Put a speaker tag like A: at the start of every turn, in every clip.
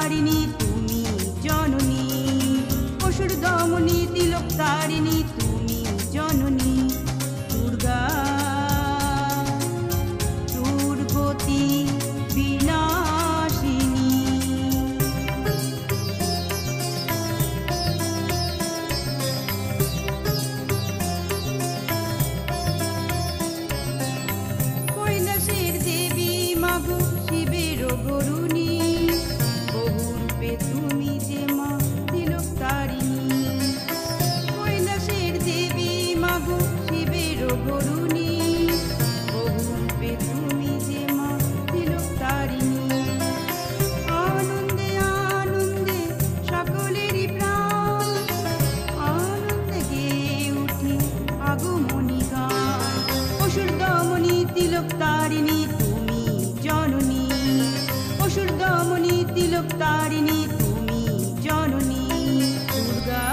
A: তারিণী তুমি জননী, অসুর দমনী তিলক তারিণী তুমি জননী। দুর্গা দুর্গতি বিনাশিনী। কৈলাসের দেবী মাগো শিবের গরুণী, বহুরূপে তুমি যে মা তিলক তারিণী। কৈলাসের দেবী মাগো শিবের গরুণী, বহুরূপে তুমি যে মা তিলক তারিণী। আনন্দে আনন্দে সকলেরই প্রাণ, আনন্দে গেয়ে উঠে আগমনী গান। অসুর দমনী তিলক তারিণী তুমি জননী, অসুর দমনী তিলক তারিণী তুমি জননী। দুর্গা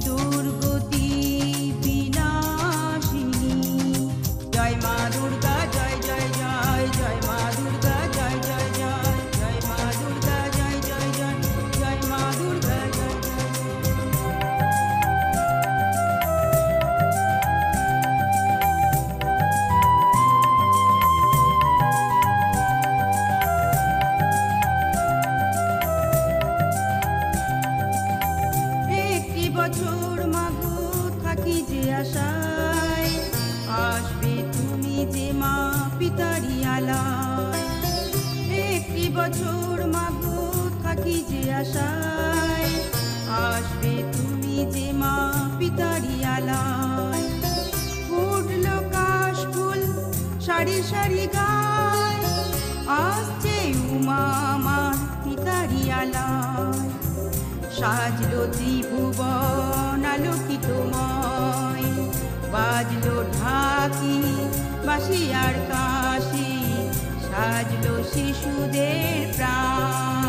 A: দুর্গতি বিনাশিনী। জয় মা দুর্গা জয় জয় জয়, জয় মা দুর্গা জয় জয় জয়, জয় মা দুর্গা জয় জয় জয়, জয় মা দুর্গা জয় জয় জয়। একটি বছর মাগো থাকি যে আশায়, আসবে তুমি যে মা পিতারি আলায়। একটি বছর মাগো থাকি যে আশায়, আসবে তুমি যে মা পিতারি আলায়। ফুটলো কাশ ফুল সারি সারি গায়, আসছে উমা আমার পিতারি আলায়। সাজলো ত্রিভুবন আলোকিতময়, বাজলো ঢাকি বাঁশি আর কাশি, সাজলো শিশুদের প্রাণ।